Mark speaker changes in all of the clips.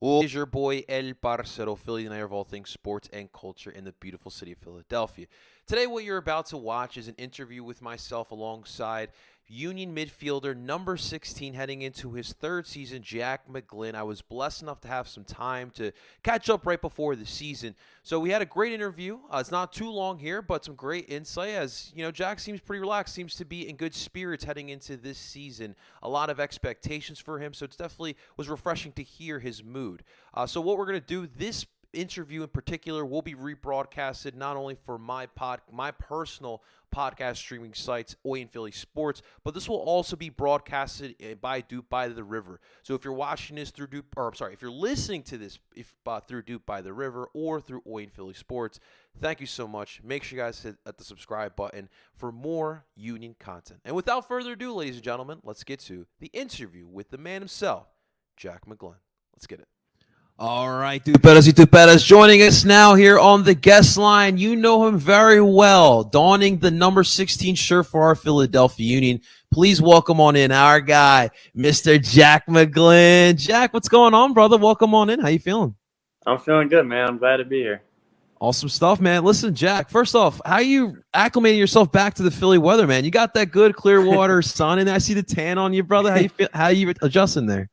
Speaker 1: Well, is your boy El Parcero Philly, and I of all things sports and culture in the beautiful city of Philadelphia. Today, what you're about to watch is an interview with myself alongside Union midfielder number 16 heading into his third season, Jack Mcglynn. I was blessed enough to have some time to catch up right before the season. So we had a great interview. It's not too long here, but some great insight as, Jack seems pretty relaxed, seems to be in good spirits heading into this season. A lot of expectations for him, so it definitely was refreshing to hear his mood. So what we're going to do, this interview in particular will be rebroadcasted not only for my personal podcast streaming sites, Oi and Philly Sports, but this will also be broadcasted by Duke by the River. So if you're watching this through Duke, or I'm sorry, if you're listening to this through Duke by the River or through Oi and Philly Sports, thank you so much. Make sure you guys hit the subscribe button for more Union content. And without further ado, ladies and gentlemen, let's get to the interview with the man himself, Jack Mcglynn. Let's get it. All right, Dupetas y Dupetas, joining us now here on the guest line. You know him very well, donning the number 16 shirt for our Philadelphia Union. Please welcome on in our guy, Mr. Jack Mcglynn. Jack, what's going on, brother? Welcome on in. How you feeling?
Speaker 2: I'm feeling good, man. I'm glad to be here.
Speaker 1: Awesome stuff, man. Listen, Jack, first off, how you acclimating yourself back to the Philly weather, man? You got that good clear water sun, and I see the tan on you, brother. How you feel? How you adjusting there?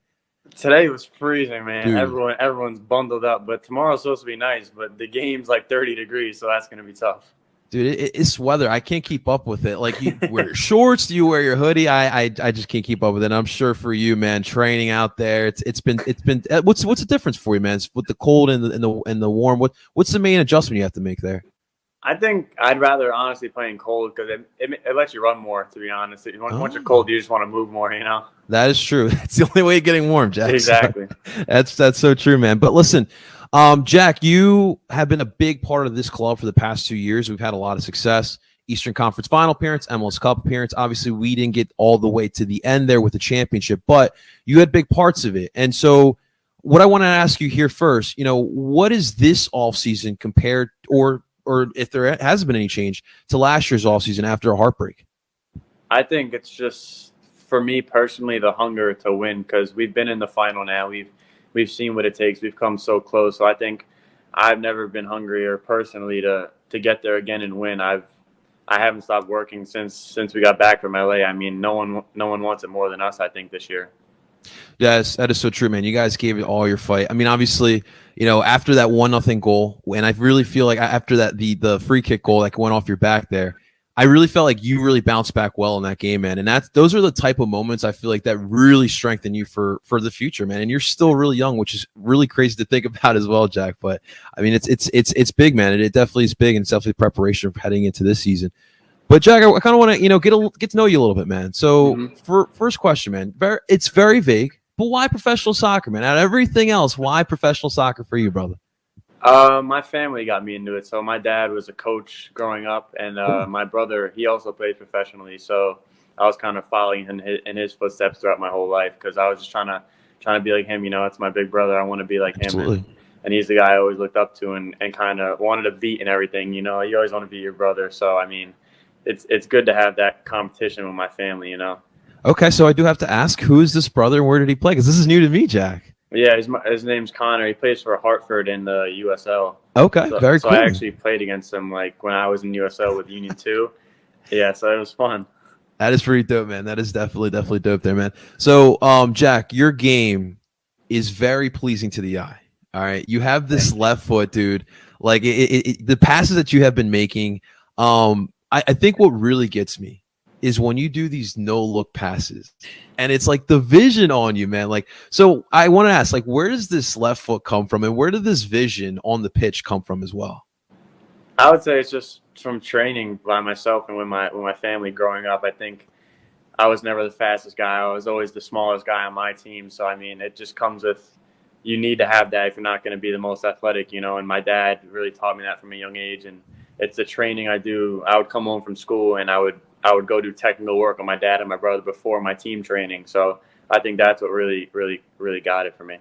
Speaker 2: Today was freezing, man.
Speaker 1: Dude.
Speaker 2: Everyone's bundled up, but tomorrow's supposed to be nice, but the game's like 30 degrees, so that's going to be tough.
Speaker 1: Dude, it's weather. I can't keep up with it. Like, you wear your shorts, do you wear your hoodie? I just can't keep up with it. And I'm sure for you, man, training out there, it's been what's the difference for you, man? It's with the cold and the warm. What's the main adjustment you have to make there?
Speaker 2: I think I'd rather honestly play in cold because it lets you run more, to be honest. Once you're cold, you just want to move more, you know?
Speaker 1: That is true. That's the only way of getting warm, Jack.
Speaker 2: Exactly.
Speaker 1: That's so true, man. But listen, Jack, you have been a big part of this club for the past 2 years. We've had a lot of success. Eastern Conference Final appearance, MLS Cup appearance. Obviously, we didn't get all the way to the end there with the championship, but you had big parts of it. And so what I want to ask you here first, what is this offseason compared or if there hasn't been any change to last year's offseason after a heartbreak?
Speaker 2: I think it's just, for me personally, the hunger to win because we've been in the final now. We've seen what it takes. We've come so close. So I think I've never been hungrier personally to get there again and win. I haven't stopped working since we got back from LA. I mean, no one wants it more than us, I think, this year.
Speaker 1: Yes, that is so true, man. You guys gave it all your fight. I mean, obviously, after that 1-0 goal, and I really feel like after that the free kick goal that went off your back there, I really felt like you really bounced back well in that game, man. And those are the type of moments I feel like that really strengthen you for the future, man. And you're still really young, which is really crazy to think about as well, Jack. But I mean, it's big, man. It definitely is big, and it's definitely preparation for heading into this season. But Jack, I kind of want to, get to know you a little bit, man. So for first question, man, it's very vague, but why professional soccer, man? Out of everything else, why professional soccer for you, brother?
Speaker 2: My family got me into it. So my dad was a coach growing up, and my brother, he also played professionally. So I was kind of following in his footsteps throughout my whole life because I was just trying to be like him. It's my big brother. I want to be like him.
Speaker 1: Absolutely.
Speaker 2: And he's the guy I always looked up to and kind of wanted to beat and everything. You always want to be your brother. So, I mean, it's good to have that competition with my family,
Speaker 1: Okay, so I do have to ask, who is this brother and where did he play? Because this is new to me, Jack.
Speaker 2: Yeah, his name's Connor. He plays for Hartford in the USL.
Speaker 1: Okay, very
Speaker 2: cool. So I actually played against him when I was in USL with Union 2. Yeah, so it was fun.
Speaker 1: That is pretty dope, man. That is definitely dope there, man. So, Jack, your game is very pleasing to the eye. All right, you have this left foot, dude. Like the passes that you have been making. I think what really gets me is when you do these no-look passes, and it's like the vision on you, man. Like, so I want to ask, like, where does this left foot come from, and where did this vision on the pitch come from as well?
Speaker 2: I would say it's just from training by myself and with my family growing up. I think I was never the fastest guy. I was always the smallest guy on my team. So, I mean, it just comes with you need to have that if you're not going to be the most athletic, And my dad really taught me that from a young age, and it's the training I do. I would come home from school and I would go do technical work with my dad and my brother before my team training. So I think that's what really got it for me.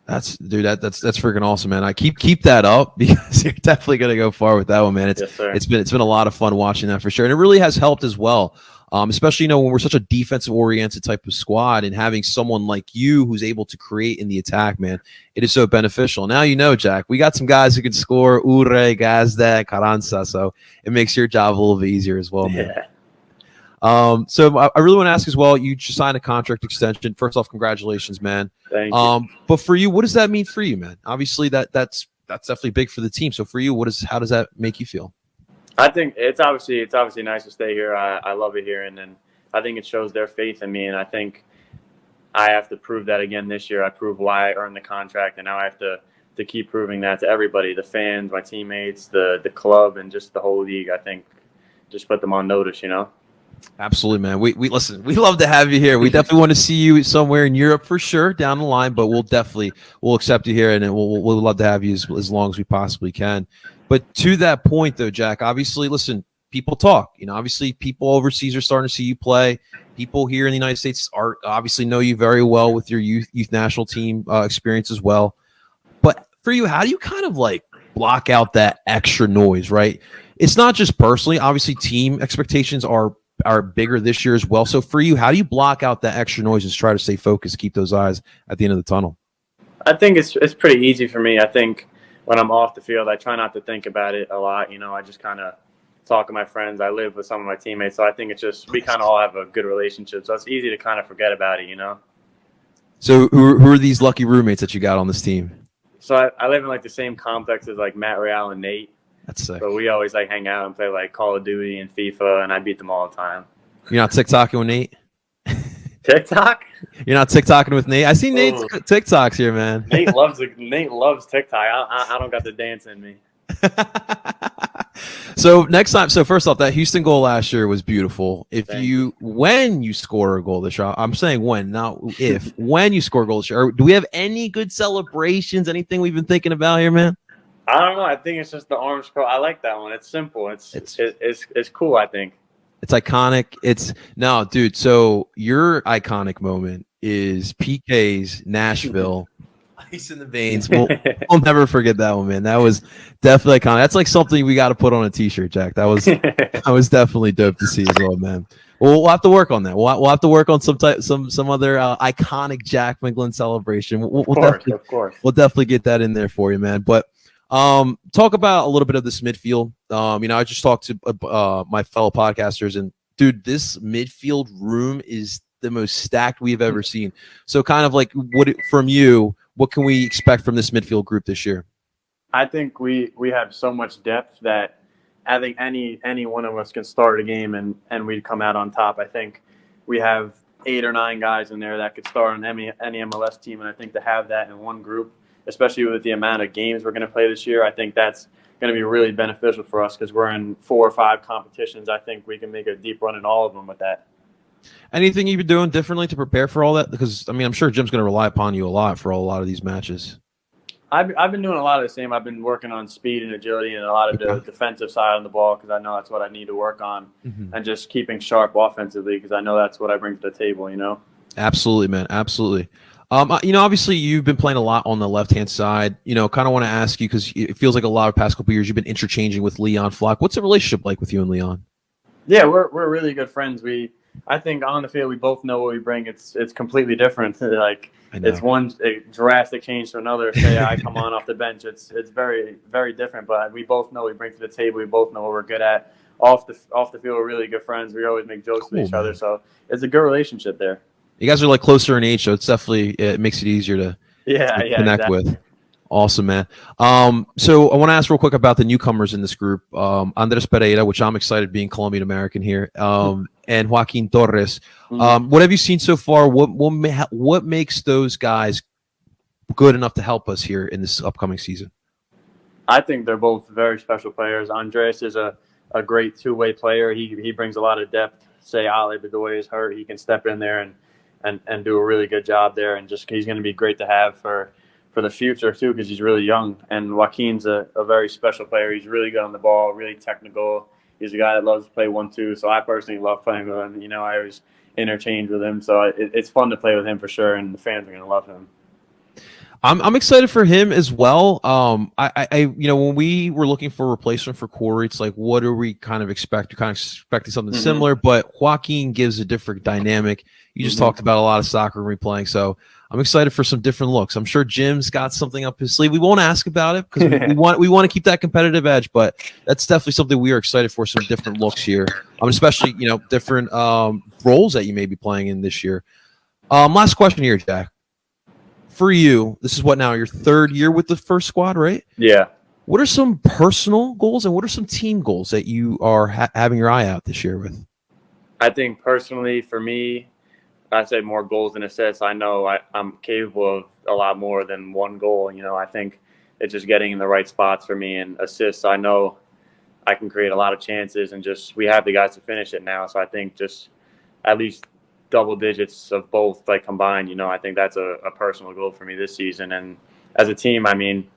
Speaker 1: That's freaking awesome, man. I keep that up because you're definitely gonna go far with that one, man.
Speaker 2: Yes, sir.
Speaker 1: It's been a lot of fun watching that for sure, and it really has helped as well. Especially, when we're such a defensive-oriented type of squad, and having someone like you who's able to create in the attack, man, it is so beneficial. Now, Jack, we got some guys who can score, Ure, Gazda, Carranza, so it makes your job a little bit easier as well, man.
Speaker 2: Yeah.
Speaker 1: So I really want to ask as well, you just signed a contract extension. First off, congratulations, man.
Speaker 2: Thank you.
Speaker 1: But for you, what does that mean for you, man? Obviously, that's definitely big for the team. So for you, how does that make you feel?
Speaker 2: I think it's obviously nice to stay here. I love it here, and then I think it shows their faith in me, and I think I have to prove that again this year. I proved why I earned the contract, and now I have to keep proving that to everybody, the fans, my teammates, the club, and just the whole league. I think just put them on notice,
Speaker 1: Absolutely, man. We listen. We love to have you here. We definitely want to see you somewhere in Europe for sure down the line. But we'll accept you here, and we'll love to have you as long as we possibly can. But to that point, though, Jack, obviously, listen. People talk. Obviously, people overseas are starting to see you play. People here in the United States obviously know you very well with your youth national team experience as well. But for you, how do you kind of block out that extra noise? Right? It's not just personally. Obviously, team expectations are bigger this year as well. So for you, how do you block out that extra noise and try to stay focused, keep those eyes at the end of the tunnel?
Speaker 2: I think it's pretty easy for me. I think when I'm off the field, I try not to think about it a lot. I just kind of talk to my friends. I live with some of my teammates, so I think it's just we kind of all have a good relationship. So it's easy to kind of forget about it,
Speaker 1: So who are these lucky roommates that you got on this team?
Speaker 2: So I live in the same complex as Matt Real and Nate.
Speaker 1: That's sick.
Speaker 2: So we always hang out and play Call of Duty and FIFA, and I beat them all the time.
Speaker 1: You're not TikToking with Nate?
Speaker 2: TikTok?
Speaker 1: You're not TikToking with Nate? I see Nate's TikToks here, man.
Speaker 2: Nate loves TikTok. I don't got the dance in me.
Speaker 1: So next time, first off, that Houston goal last year was beautiful. When you score a goal this year, I'm saying when, not if, when you score a goal this year, do we have any good celebrations? Anything we've been thinking about here, man?
Speaker 2: I don't know. I think it's just the arms curl. I like that one. It's simple. It's cool, I think.
Speaker 1: It's iconic. No, dude. So your iconic moment is PK's Nashville. Ice in the veins. We'll never forget that one, man. That was definitely iconic. That's something we got to put on a T-shirt, Jack. That was definitely dope to see as well, man. Well, we'll have to work on that. We'll have to work on some other iconic Jack Mcglynn celebration. Of course. We'll definitely get that in there for you, man. But talk about a little bit of this midfield. I just talked to my fellow podcasters, and dude, this midfield room is the most stacked we've ever seen. So kind of what can we expect from this midfield group this year?
Speaker 2: I think we have so much depth that I think any one of us can start a game and we'd come out on top. I think we have 8 or 9 guys in there that could start on any MLS team, and I think to have that in one group, especially with the amount of games we're going to play this year, I think that's going to be really beneficial for us because we're in 4 or 5 competitions. I think we can make a deep run in all of them with that.
Speaker 1: Anything you've been doing differently to prepare for all that? Because, I'm sure Jim's going to rely upon you a lot for a lot of these matches.
Speaker 2: I've been doing a lot of the same. I've been working on speed and agility and a lot of the defensive side on the ball because I know that's what I need to work on, and just keeping sharp offensively because I know that's what I bring to the table,
Speaker 1: Absolutely, man. Absolutely. Obviously you've been playing a lot on the left-hand side. Kind of want to ask you because it feels like a lot of past couple years you've been interchanging with Leon Flock. What's the relationship like with you and Leon?
Speaker 2: Yeah, we're really good friends. I think on the field we both know what we bring. It's completely different. It's one drastic change to another. Say I come on off the bench. It's very, very different. But we both know what we bring to the table. We both know what we're good at. Off the field, we're really good friends. We always make jokes with each other. So it's a good relationship there. You
Speaker 1: guys are closer in age, so it makes it easier to connect with. Awesome, man. So I want to ask real quick about the newcomers in this group. Andres Pereira, which I'm excited being Colombian American here, and Joaquin Torres. What have you seen so far? What makes those guys good enough to help us here in this upcoming season?
Speaker 2: I think they're both very special players. Andres is a great two-way player. He brings a lot of depth. Say Ali Bedoya is hurt, he can step in there and do a really good job there, and he's going to be great to have for the future too because he's really young. And Joaquin's a very special player. He's really good on the ball, really technical. He's a guy that loves to play 1-2. So I personally love playing with him. I always interchange with him. So it's fun to play with him for sure, and the fans are going to love him.
Speaker 1: I'm excited for him as well. When we were looking for a replacement for Corey, it's like, what do we kind of expect? You're kind of expecting something
Speaker 2: Mm-hmm.
Speaker 1: similar, but Joaquin gives a different dynamic. You just
Speaker 2: Mm-hmm.
Speaker 1: talked about a lot of soccer replaying, so I'm excited for some different looks. I'm sure Jim's got something up his sleeve. We won't ask about it because we want to keep that competitive edge, but that's definitely something we are excited for. Some different looks here. Especially different roles that you may be playing in this year. Last question here, Jack. For you, this is what now, your third year with the first squad, right?
Speaker 2: Yeah.
Speaker 1: What are some personal goals and what are some team goals that you are having your eye out this year with?
Speaker 2: I think personally for me, I'd say more goals than assists. I know I'm capable of a lot more than one goal. I think it's just getting in the right spots for me. And assists, I know I can create a lot of chances, and just we have the guys to finish it now. So I think just at least double digits of both like combined. I think that's a personal goal for me this season. And as a team, I mean,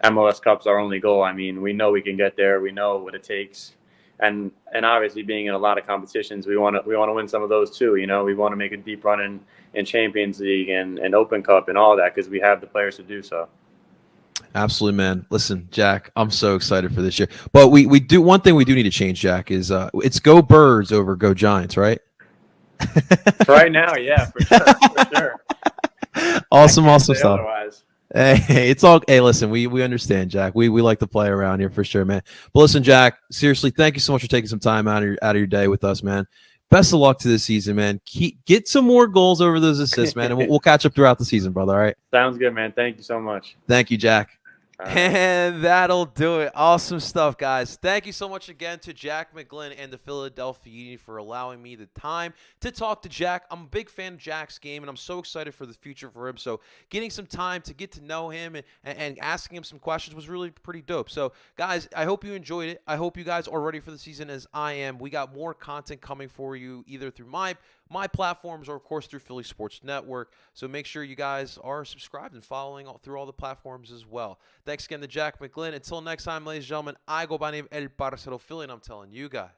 Speaker 2: MLS Cup's our only goal. I mean, we know we can get there. We know what it takes. And obviously being in a lot of competitions, we want to win some of those too. We want to make a deep run in Champions League and Open Cup and all that because we have the players to do so.
Speaker 1: Absolutely, man. Listen, Jack, I'm so excited for this year. But we do one thing we do need to change, Jack, is it's Go Birds over Go Giants, right?
Speaker 2: Right now, yeah, for sure.
Speaker 1: Awesome stuff.
Speaker 2: Otherwise.
Speaker 1: Hey, it's all. Hey, listen, we understand, Jack. We like to play around here for sure, man. But listen, Jack, seriously, thank you so much for taking some time out of your day with us, man. Best of luck to this season, man. Get some more goals over those assists, man, and we'll catch up throughout the season, brother. All right.
Speaker 2: Sounds good, man. Thank you so much.
Speaker 1: Thank you, Jack.
Speaker 3: And that'll do it. Awesome stuff, guys. Thank you so much again to Jack Mcglynn and the Philadelphia Union for allowing me the time to talk to Jack. I'm a big fan of Jack's game, and I'm so excited for the future for him. So getting some time to get to know him and asking him some questions was really pretty dope. So, guys, I hope you enjoyed it. I hope you guys are ready for the season as I am. We got more content coming for you either through my platforms or, of course, through Philly Sports Network. So make sure you guys are subscribed and following through all the platforms as well. Thanks again to Jack Mcglynn. Until next time, ladies and gentlemen, I go by the name El Parcero Philly, and I'm telling you guys,